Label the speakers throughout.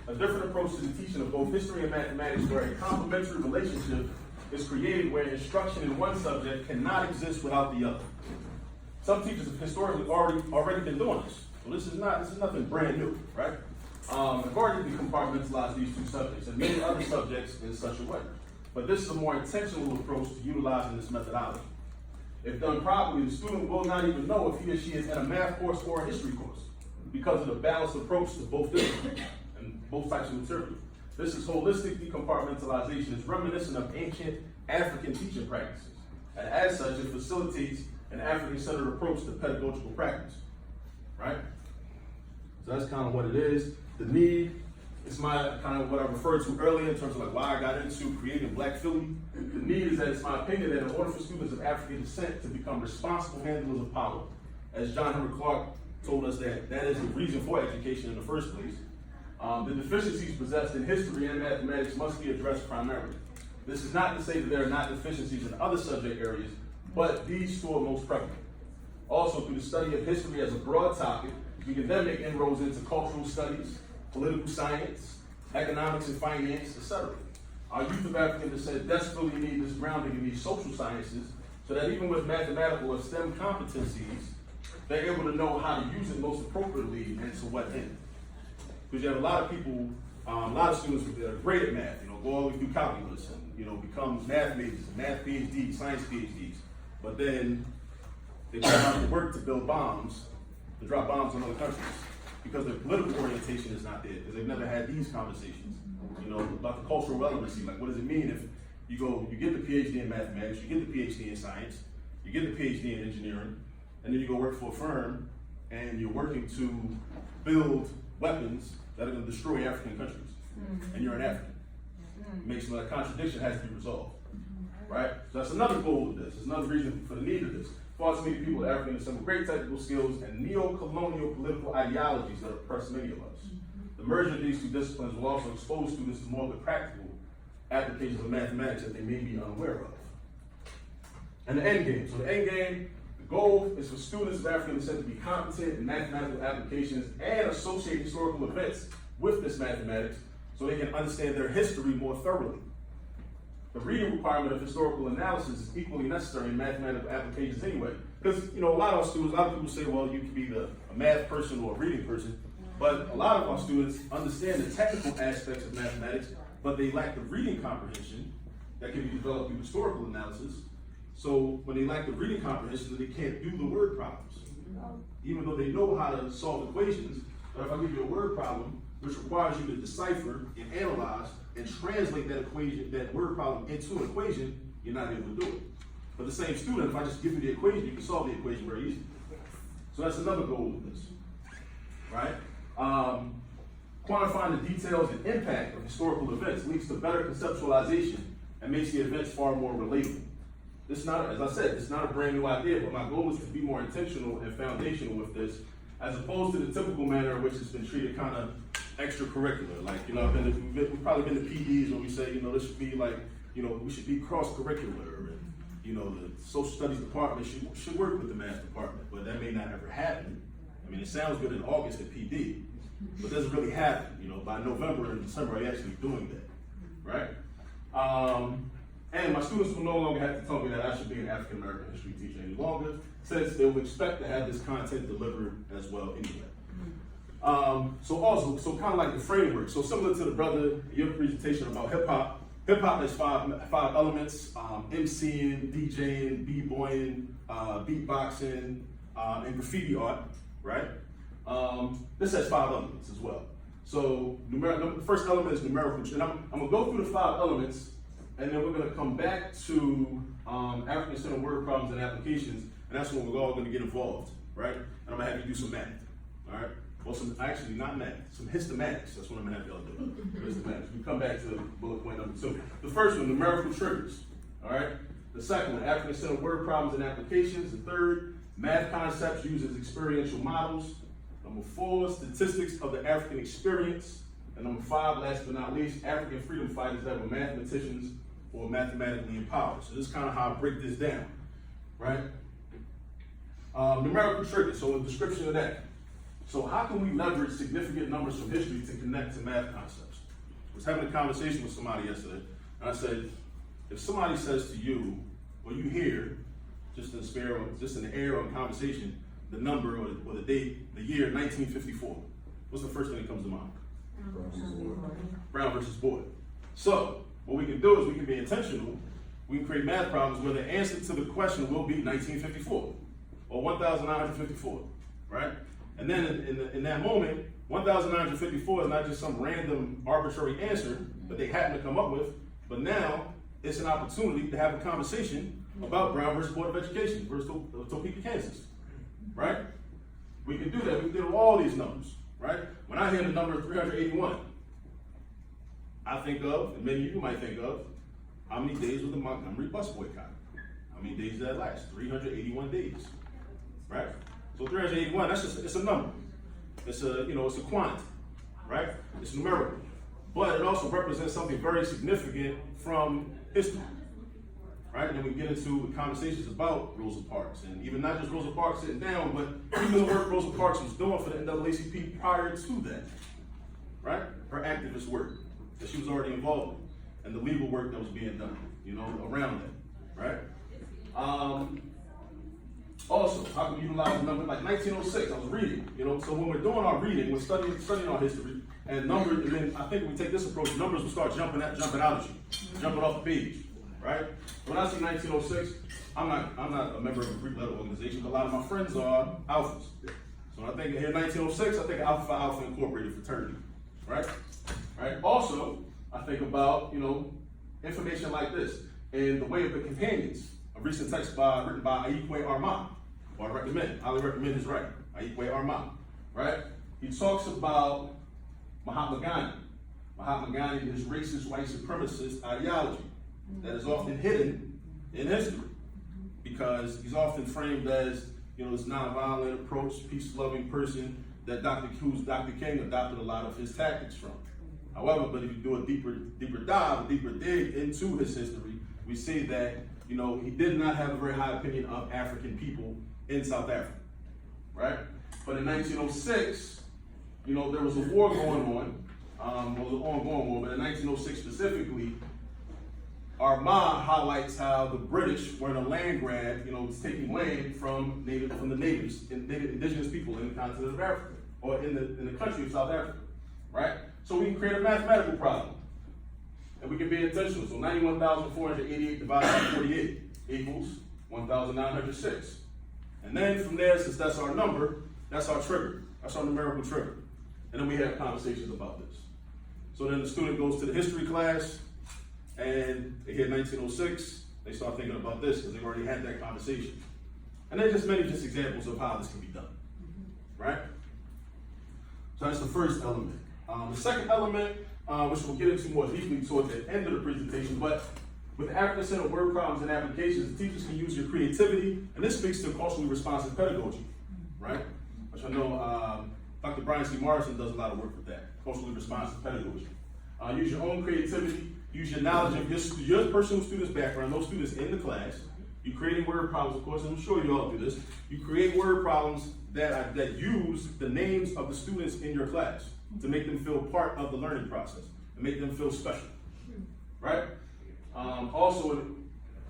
Speaker 1: a different approach to the teaching of both history and mathematics where a complementary relationship is created where instruction in one subject cannot exist without the other. Some teachers have historically already been doing this. So this is nothing brand new, right? Have already compartmentalized these two subjects and many other subjects in such a way. But this is a more intentional approach to utilizing this methodology. If done properly, the student will not even know if he or she is in a math course or a history course because of the balanced approach to both disciplines and both types of material. This is holistic decompartmentalization. It's reminiscent of ancient African teaching practices. And as such, it facilitates an African-centered approach to pedagogical practice, right? So that's kind of what it is. The need, it's my kind of what I referred to earlier in terms of like why I got into creating Black Philly. The need is that it's my opinion that in order for students of African descent to become responsible handlers of power, as John Henry Clark told us that is the reason for education in the first place, the deficiencies possessed in history and mathematics must be addressed primarily. This is not to say that there are not deficiencies in other subject areas, but these two are most prevalent. Also, through the study of history as a broad topic, we can then make inroads into cultural studies, political science, economics and finance, etc. Our youth of African descent desperately need this grounding in these social sciences so that even with mathematical or STEM competencies, they're able to know how to use it most appropriately and to what end. Because you have a lot of people, a lot of students that are great at math, go all the way through calculus and, become math majors, math PhDs, science PhDs, but then they go out to work to build bombs, to drop bombs on other countries, because their political orientation is not there, because they've never had these conversations, about the cultural relevancy. Like, what does it mean if you get the PhD in mathematics, you get the PhD in science, you get the PhD in engineering, and then you go work for a firm, and you're working to build weapons that are going to destroy African countries, and you're an African. It makes that contradiction has to be resolved, right? So that's another goal of this. It's another reason for the need of this. Far too many people are African descent with great technical skills and neo-colonial political ideologies that oppress many of us. The merger of these two disciplines will also expose students to more of the practical applications of mathematics that they may be unaware of. And the end game. So the end game, the goal is for students of African descent to be competent in mathematical applications and associate historical events with this mathematics so they can understand their history more thoroughly. The reading requirement of historical analysis is equally necessary in mathematical applications anyway. Because, a lot of people say, well, you can be a math person or a reading person, but a lot of our students understand the technical aspects of mathematics, but they lack the reading comprehension that can be developed through historical analysis. So when they lack the reading comprehension, they can't do the word problems. Even though they know how to solve equations, but if I give you a word problem, which requires you to decipher and analyze and translate that word problem into an equation, you're not able to do it. But the same student, if I just give you the equation, you can solve the equation very easily. So that's another goal of this, right? Quantifying the details and impact of historical events leads to better conceptualization and makes the events far more relatable. This is not, as I said, it's not a brand new idea, but my goal is to be more intentional and foundational with this, as opposed to the typical manner in which it's been treated kind of extracurricular. Like, we've probably been to PDs where we say, this should be like, we should be cross-curricular, and, the social studies department should work with the math department, but that may not ever happen. I mean, it sounds good in August at PD, but it doesn't really happen. By November and December, I'm actually doing that, right? And my students will no longer have to tell me that I should be an African American history teacher any longer, since they will expect to have this content delivered as well anyway. So kind of like the framework. So similar to the brother, your presentation about hip hop. Hip hop has five elements: MCing, DJing, b-boying, beatboxing, and graffiti art. Right? This has 5 elements as well. So the first element is numerical, and I'm gonna go through the 5 elements, and then we're gonna come back to African-centered word problems and applications, and that's when we're all gonna get involved, right? And I'm gonna have you do some math, all right? Well, actually not math, some histematics. That's what I'm gonna have y'all do, histematics. We come back to bullet point number 2. The first one, numerical triggers, all right? The second one, African-centered word problems and applications. The third, math concepts used as experiential models. Number 4, statistics of the African experience. And number 5, last but not least, African freedom fighters that were mathematicians or mathematically empowered. So this is kind of how I break this down, right? Numerical triggers, so a description of that. So how can we leverage significant numbers from history to connect to math concepts? I was having a conversation with somebody yesterday, and I said, if somebody says to you, or you hear, just in the air of conversation, the number or the date, the year 1954, what's the first thing that comes to mind? Brown versus Board. So what we can do is we can be intentional. We can create math problems where the answer to the question will be 1954 or 1954, right? And then in that moment, 1954 is not just some random arbitrary answer that they happen to come up with, but now it's an opportunity to have a conversation about Brown versus Board of Education versus Topeka, Kansas, right? We can do that. We can do all these numbers, right? When I hear the number 381, I think of, and many of you might think of, how many days was the Montgomery bus boycott? How many days did that last? 381 days, right? So 381, it's a number. It's a quantity, right? It's numerical. But it also represents something very significant from history, right? And then we get into conversations about Rosa Parks, and even not just Rosa Parks sitting down, but even the work Rosa Parks was doing for the NAACP prior to that, right? Her activist work that she was already involved in, and the legal work that was being done, around that, right? Also, how can we utilize the number like 1906? I was reading, so when we're doing our reading, we're studying our history, and numbers, and then I think if we take this approach, numbers will start jumping out at you, jumping off the page, right? When I see 1906, I'm not a member of a Greek letter organization, but a lot of my friends are alphas. So when I think here 1906, I think Alpha Phi Alpha Incorporated fraternity, right? Right. Also, I think about information like this in The Way of the Companions, a recent text written by Aikwe Armand, or highly recommend his writing, Aikwe Armand, right? He talks about Mahatma Gandhi. Mahatma Gandhi and his racist, white supremacist ideology that is often hidden in history because he's often framed as, this nonviolent approach, peace-loving person that Dr. King adopted a lot of his tactics from. However, but if you do a deeper dive, a deeper dig into his history, we see that, he did not have a very high opinion of African people in South Africa, right? But in 1906, there was a war going on. It was an ongoing war, but in 1906 specifically, Armand highlights how the British were in a land grab, taking land from the natives, indigenous people in the continent of Africa, or in the country of South Africa, right? So we can create a mathematical problem, and we can be intentional. So 91,488 divided by 48 equals 1,906. And then from there, since that's our number, that's our trigger. That's our numerical trigger. And then we have conversations about this. So then the student goes to the history class, and they hear 1906, they start thinking about this because they've already had that conversation. And then just many examples of how this can be done, right? So that's the first element. The second element, which we'll get into more deeply towards the end of the presentation, but with the African Center word problems and applications, the teachers can use your creativity, and this speaks to culturally responsive pedagogy, right? Which I know Dr. Brian C. Morrison does a lot of work with that, culturally responsive pedagogy. Use your own creativity, use your knowledge of your personal student's background, those students in the class. You're creating word problems, of course, and I'm sure you all do this. You create word problems that use the names of the students in your class to make them feel part of the learning process and make them feel special, right? Also, it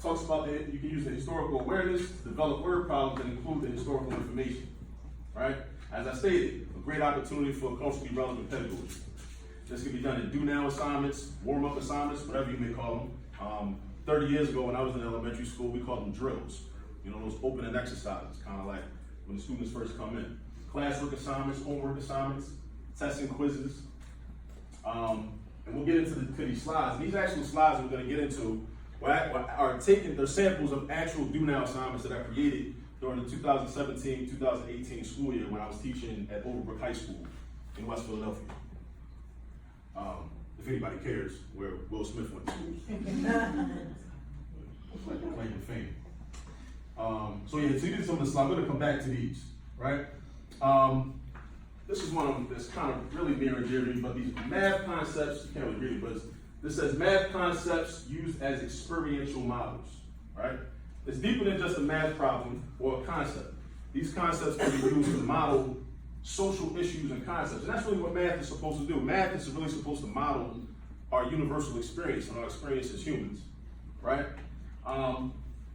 Speaker 1: talks about that you can use the historical awareness to develop word problems and include the historical information, right? As I stated, a great opportunity for culturally relevant pedagogy. This can be done in do-now assignments, warm-up assignments, whatever you may call them. 30 years ago when I was in elementary school, we called them drills. Those opening exercises, kind of like when the students first come in. Classwork assignments, homework assignments, tests and quizzes. And we'll get into these slides. And these actual slides we're going to get into are they're samples of actual do-now assignments that I created during the 2017-2018 school year when I was teaching at Overbrook High School in West Philadelphia. If anybody cares where Will Smith went to school. Like the claim to fame. So these are some of the slides. I'm going to come back to these, right? This is one of them that's kind of really near and dear to me, but these math concepts, you can't really read it, but this says math concepts used as experiential models, right? It's deeper than just a math problem or a concept. These concepts can be used to model social issues and concepts. And that's really what math is supposed to do. Math is really supposed to model our universal experience and our experience as humans, right?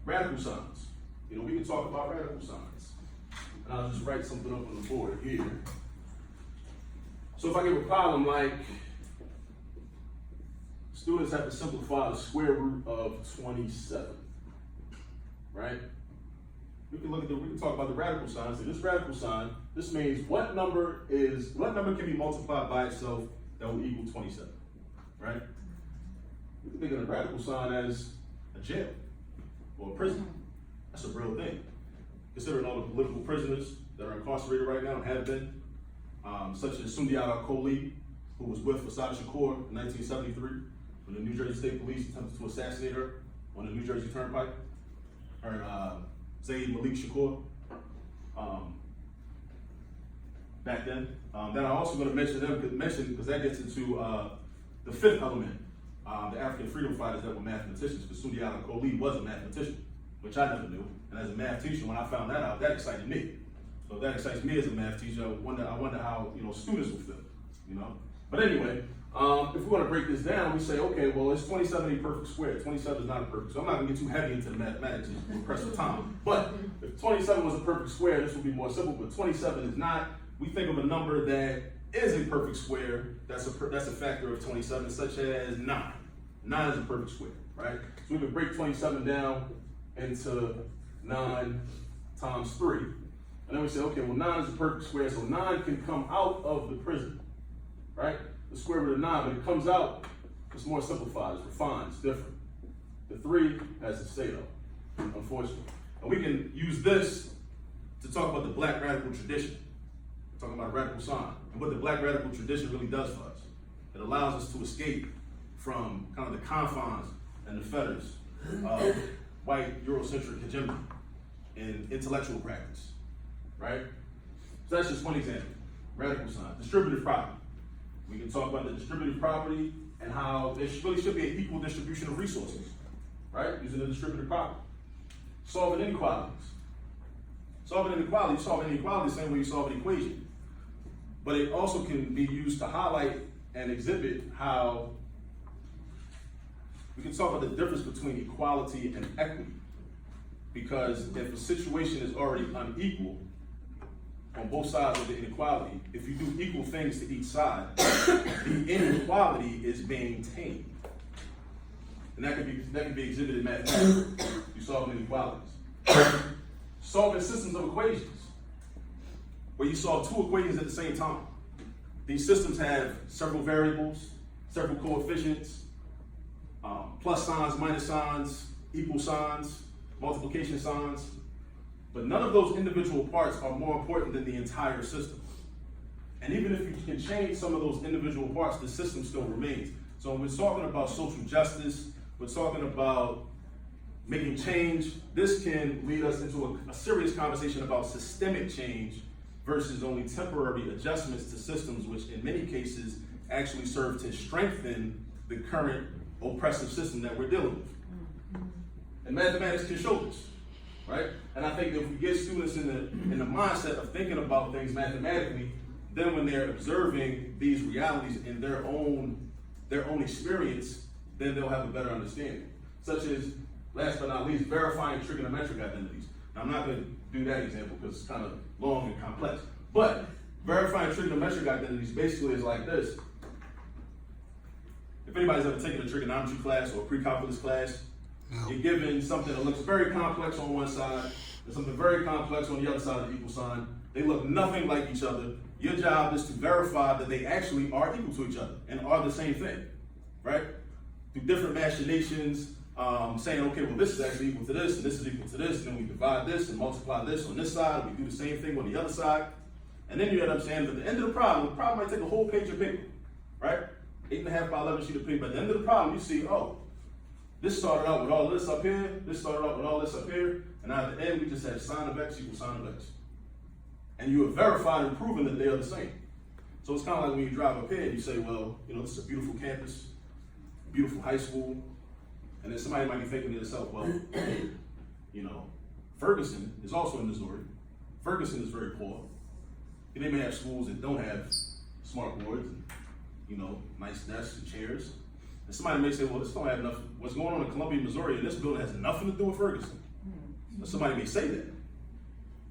Speaker 1: Radical signs. We can talk about radical signs. And I'll just write something up on the board here. So if I give a problem like, students have to simplify the square root of 27, right? We can talk about the radical signs. So this radical sign, this means what number can be multiplied by itself that will equal 27, right? We can think of the radical sign as a jail or a prison. That's a real thing. Considering all the political prisoners that are incarcerated right now and have been, such as Sundiata Kohli, who was with Assad Shakur in 1973, when the New Jersey State Police attempted to assassinate her on the New Jersey Turnpike, or Zaid Malik Shakur, back then. Then I'm also going to mention them because that gets into the fifth element, the African freedom fighters that were mathematicians, because Sundiata Kohli was a mathematician, which I never knew. And as a math teacher, when I found that out, that excited me. So if that excites me as a math teacher, I wonder how students will feel, But anyway, if we want to break this down, we say, okay, well, is 27 a perfect square? 27 is not a perfect square. I'm not going to get too heavy into the mathematics in press of time. But if 27 was a perfect square, this would be more simple. But 27 is not. We think of a number that is a perfect square. That's a factor of 27, such as 9. 9 is a perfect square, right? So we can break 27 down into 9 times 3. And then we say, okay, well, 9 is a perfect square, so 9 can come out of the prison, right? The square root of 9, but it comes out, it's more simplified, it's refined, it's different. The 3 has to stay though, unfortunately. And we can use this to talk about the Black radical tradition, talking about a radical sign, and what the Black radical tradition really does for us. It allows us to escape from kind of the confines and the fetters of white Eurocentric hegemony in intellectual practice, right? So that's just one example, radical sign. Distributive property. We can talk about the distributive property and how there really should be an equal distribution of resources, right? Using the distributive property. Solving inequalities. Solving inequality, you solve an inequality the same way you solve an equation. But it also can be used to highlight and exhibit how we can talk about the difference between equality and equity. Because if a situation is already unequal on both sides of the inequality, if you do equal things to each side, the inequality is maintained. And that can be exhibited mathematically. You solve inequalities. Solving systems of equations, where you solve two equations at the same time. These systems have several variables, several coefficients, plus signs, minus signs, equal signs, multiplication signs, but none of those individual parts are more important than the entire system. And even if you can change some of those individual parts, the system still remains. So when we're talking about social justice, we're talking about making change, this can lead us into a serious conversation about systemic change versus only temporary adjustments to systems, which in many cases actually serve to strengthen the current oppressive system that we're dealing with. And mathematics can show this, right? And I think if we get students in the mindset of thinking about things mathematically, then when they're observing these realities in their own experience, then they'll have a better understanding. Such as, last but not least, verifying trigonometric identities. Now, I'm not going to do that example because it's kind of long and complex, but verifying trigonometric identities basically is like this. If anybody's ever taken a trigonometry class or a pre-calculus class, you're given something that looks very complex on one side and something very complex on the other side of the equal sign. They look nothing like each other. Your job is to verify that they actually are equal to each other and are the same thing, right? Through different machinations, saying, okay, well, this is actually equal to this, and this is equal to this, and then we divide this and multiply this on this side, we do the same thing on the other side, and then you end up saying, at the end of the problem might take a whole page of paper, right? 8.5 by 11 sheet of paper. At the end of the problem, you see, oh, this started out with all this up here, this started out with all this up here, and at the end, we just had sine of x equals sine of x. And you have verified and proven that they are the same. So it's kind of like when you drive up here and you say, well, this is a beautiful campus, beautiful high school, and then somebody might be thinking to themselves, well, Ferguson is also in Missouri. Ferguson is very poor. And they may have schools that don't have smart boards and, nice desks and chairs. And somebody may say, well, this don't have enough. What's going on in Columbia, Missouri, in this building has nothing to do with Ferguson. But somebody may say that,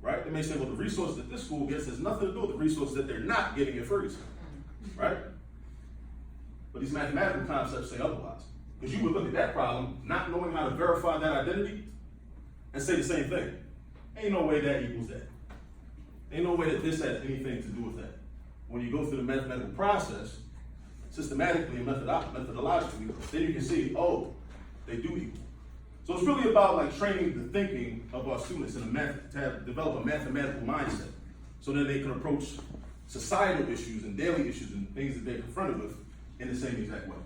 Speaker 1: right? They may say, well, the resources that this school gets has nothing to do with the resources that they're not getting at Ferguson, right? But these mathematical concepts say otherwise. Because you would look at that problem, not knowing how to verify that identity, and say the same thing. Ain't no way that equals that. Ain't no way that this has anything to do with that. When you go through the mathematical process, systematically and methodologically, then you can see, oh, they do equal. So it's really about like training the thinking of our students in to develop a mathematical mindset, so that they can approach societal issues and daily issues and things that they're confronted with in the same exact way.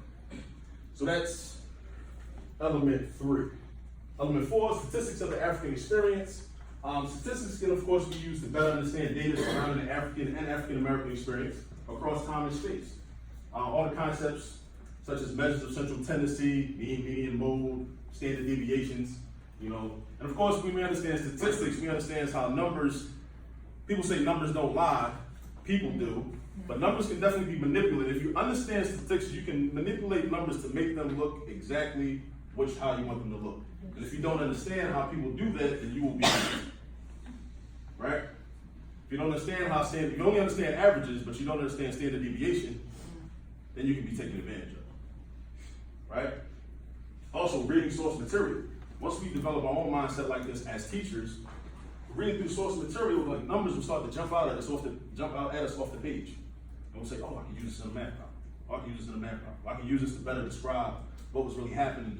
Speaker 1: So that's element 3. Element 4, statistics of the African experience. Statistics can, of course, be used to better understand data surrounding the African and African American experience across time and space. All the concepts, such as measures of central tendency, mean, median, mode, standard deviations, and of course, when we understand statistics, we understand how numbers, people say numbers don't lie, people do, but numbers can definitely be manipulated. If you understand statistics, you can manipulate numbers to make them look exactly how you want them to look. Because if you don't understand how people do that, then you will be right? If you don't understand if you only understand averages, but you don't understand standard deviation, then you can be taken advantage of, right? Also, reading source material. Once we develop our own mindset like this as teachers, reading through source material, like numbers will start to jump out at us off the page. And we'll say, oh, I can use this in a math problem. Oh, I can use this in a math problem. I can use this to better describe what was really happening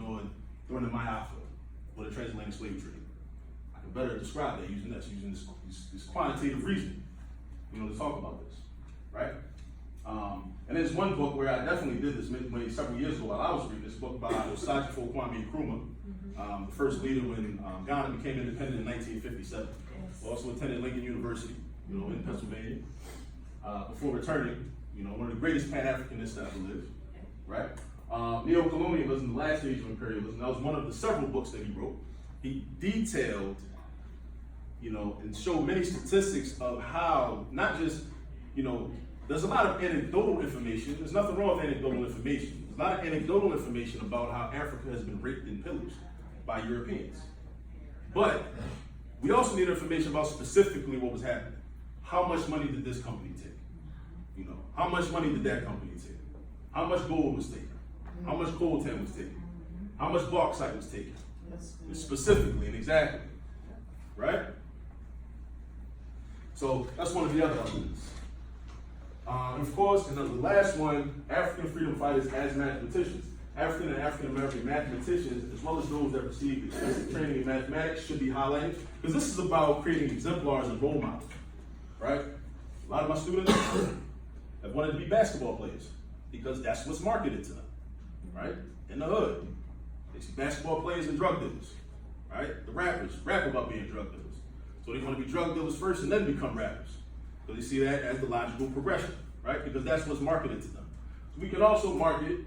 Speaker 1: during the Mayafla or the transatlantic slave trade. I can better describe that using this quantitative reasoning, to talk about this, right? And there's one book where I definitely did this several years ago while I was reading this book by Osajifo Kwame Nkrumah, the first leader when Ghana became independent in 1957. Yes. Also attended Lincoln University, in Pennsylvania, before returning, one of the greatest Pan-Africanists that ever lived, right? Neo-colonialism, the last stage of imperialism, that was one of the several books that he wrote. He detailed, and showed many statistics of how, not just, there's a lot of anecdotal information. There's nothing wrong with anecdotal information. There's a lot of anecdotal information about how Africa has been raped and pillaged by Europeans. But we also need information about specifically what was happening. How much money did this company take? How much money did that company take? How much gold was taken? How much coltan was taken? How much bauxite was taken? Specifically and exactly, right? So that's one of the other elements. Of course, and then the last one, African freedom fighters as mathematicians. African and African American mathematicians, as well as those that receive extensive training in mathematics, should be highlighted, because this is about creating exemplars and role models, right? A lot of my students have wanted to be basketball players because that's what's marketed to them, right? In the hood, they see basketball players and drug dealers, right? The rappers rap about being drug dealers. So they want to be drug dealers first and then become rappers. So they see that as the logical progression, right? Because that's what's marketed to them. So we could also market,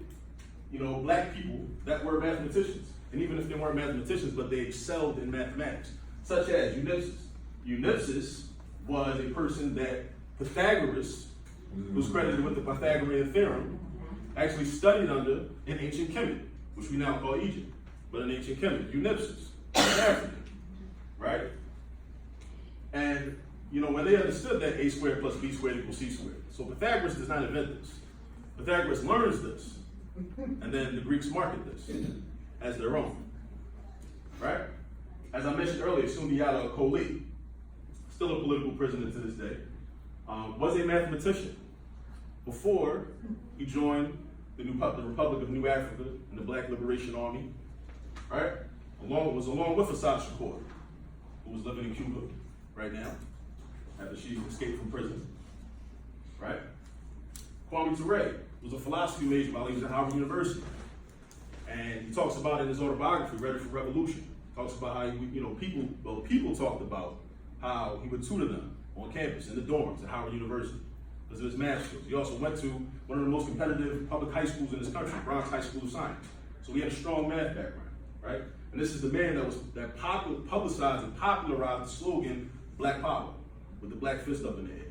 Speaker 1: black people that were mathematicians. And even if they weren't mathematicians, but they excelled in mathematics, such as Eunipsis. Eunipsis was a person that Pythagoras, who's credited with the Pythagorean theorem, actually studied under in ancient Kemet, which we now call Egypt, but in ancient Kemet, Eunipsis, African, right? And when they understood that a squared plus b squared equals c squared. So Pythagoras does not invent this. Pythagoras learns this, and then the Greeks market this as their own, right? As I mentioned earlier, Sundiata Acoli, still a political prisoner to this day, was a mathematician before he joined the Republic of New Africa and the Black Liberation Army, right? Along with Assad Shakur, who was living in Cuba right now, after she escaped from prison, right? Kwame Ture was a philosophy major while he was at Harvard University. And he talks about in his autobiography, Ready for Revolution, talks about how, people talked about how he would tutor them on campus, in the dorms at Howard University, because of his math skills. He also went to one of the most competitive public high schools in this country, Bronx High School of Science. So he had a strong math background, right? And this is the man that publicized and popularized the slogan, Black Power, with the black fist up in the air,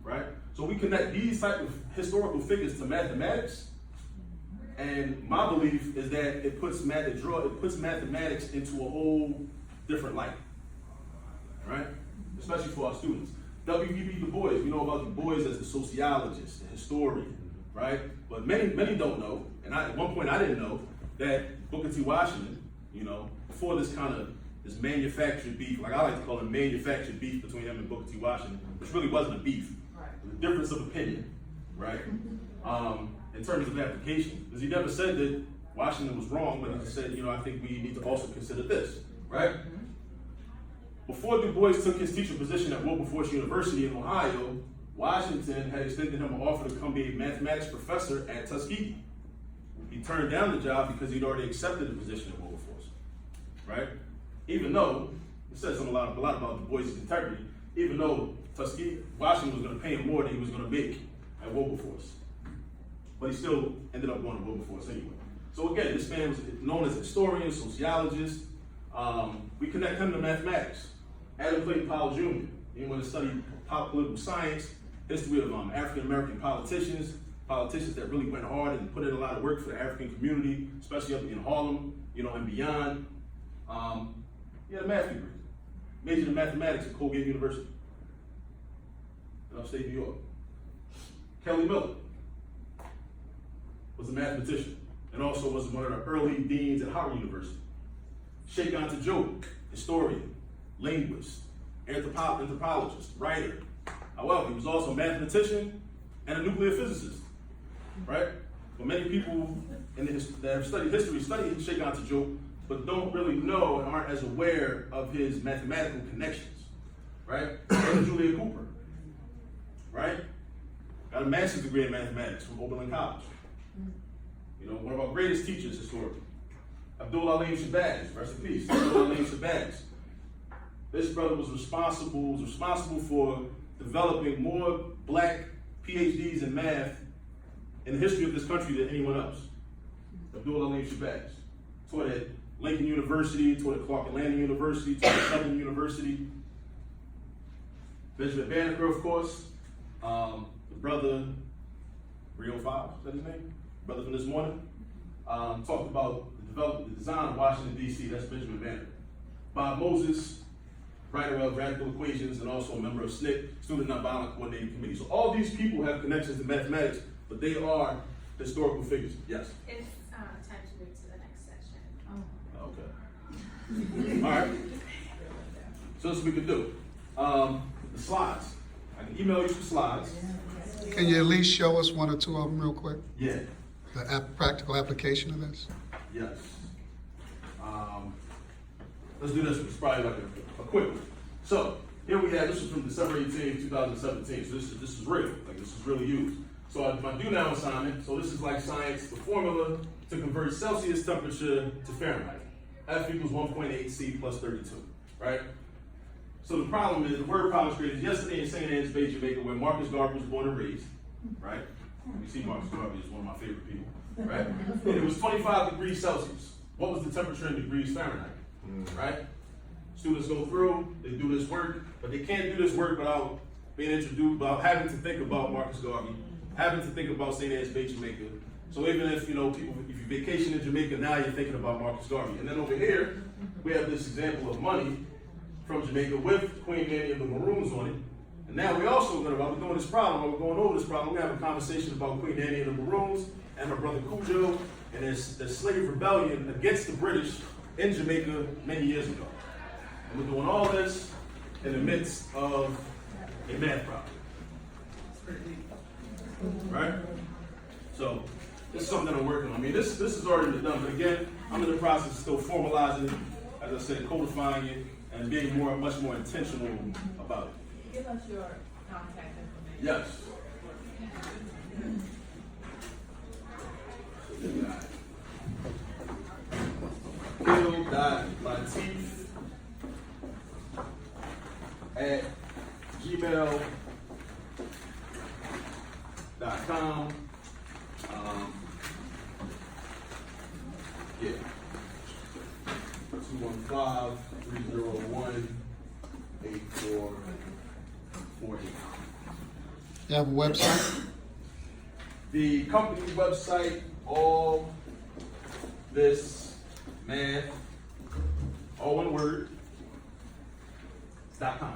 Speaker 1: right? So we connect these type of historical figures to mathematics, and my belief is that it puts mathematics into a whole different light, right? Especially for our students. W.E.B. Du Bois, we know about Du Bois as the sociologist, the historian, right? But many don't know, and at one point I didn't know, that Booker T. Washington, before this manufactured beef, like I like to call it manufactured beef between him and Booker T. Washington, which really wasn't a beef, it was a difference of opinion, right? In terms of application, because he never said that Washington was wrong, but he said, I think we need to also consider this, right? Before Du Bois took his teacher position at Wilberforce University in Ohio, Washington had extended him an offer to come be a mathematics professor at Tuskegee. He turned down the job because he'd already accepted the position at Wilberforce, right? Even though, it says a lot about Du Bois' integrity, even though Washington was going to pay him more than he was going to make at Wilberforce. But he still ended up going to Wilberforce anyway. So again, this man was known as a historian, sociologist. We connect him to mathematics. Adam Clayton Powell Jr., anyone that studied political science, history of African-American politicians that really went hard and put in a lot of work for the African community, especially up in Harlem, and beyond. He had a math degree, majored in mathematics at Colgate University in upstate New York. Kelly Miller was a mathematician and also was one of the early deans at Howard University. Sheikh Anta Diop, historian, linguist, anthropologist, writer. However, he was also a mathematician and a nuclear physicist, right? But many people that have studied history study Sheikh Anta Diop, but don't really know and aren't as aware of his mathematical connections, right? And Julia Cooper, right? Got a master's degree in mathematics from Oberlin College. One of our greatest teachers historically. Abdul Alim Shabazz, rest in peace. Abdul Alim Shabazz. This brother was responsible for developing more black PhDs in math in the history of this country than anyone else. Abdul Alim Shabazz. Taught at Lincoln University, taught at Clark Atlanta University, taught at Southern University. Benjamin Banneker, of course. The brother, 305, is that his name? Brother from this morning. Talked about the design of Washington, D.C. That's Benjamin Banneker. Bob Moses, writer of Radical Equations and also a member of SNCC, Student Nonviolent Coordinating Committee. So all these people have connections to mathematics, but they are historical figures. Yes?
Speaker 2: It's time to move to the next section.
Speaker 1: Okay. All right. So this is what we could do. The slides. I can email you some slides.
Speaker 3: Can you at least show us one or two of them real quick?
Speaker 1: Yeah.
Speaker 3: The practical application of this?
Speaker 1: Yes. Let's do this one. It's probably like a quick one. So here we have, this is from December 18, 2017. So this is real. Like this is really used. So my do now assignment. So this is like science, the formula to convert Celsius temperature to Fahrenheit. F equals 1.8 C plus 32, right? So the problem is, the word problem was created yesterday in St. Anne's Bay, Jamaica, where Marcus Garvey was born and raised, right? You see Marcus Garvey is one of my favorite people, right? And it was 25 degrees Celsius. What was the temperature in degrees Fahrenheit, right? Students go through, they do this work, but they can't do this work without being introduced, without having to think about Marcus Garvey, having to think about St. Anne's Bay, Jamaica. So even if, people, if you vacation in Jamaica, now you're thinking about Marcus Garvey. And then over here, we have this example of money from Jamaica with Queen Nanny and the Maroons on it. And now we're also while we're doing this problem, while we're going over this problem, we're going to have a conversation about Queen Nanny and the Maroons and her brother Cujo and their slave rebellion against the British in Jamaica many years ago. And we're doing all this in the midst of a math problem. Right? So this is something that I'm working on. I mean, this has already been done, but again, I'm in the process of still formalizing it, as I said, codifying it, and being much more intentional about it.
Speaker 2: Give us your contact information.
Speaker 1: Yes. Latif at gmail.com. Yeah. 215-301-8448.
Speaker 3: You have a website?
Speaker 1: The company website, all this math, all one word, .com.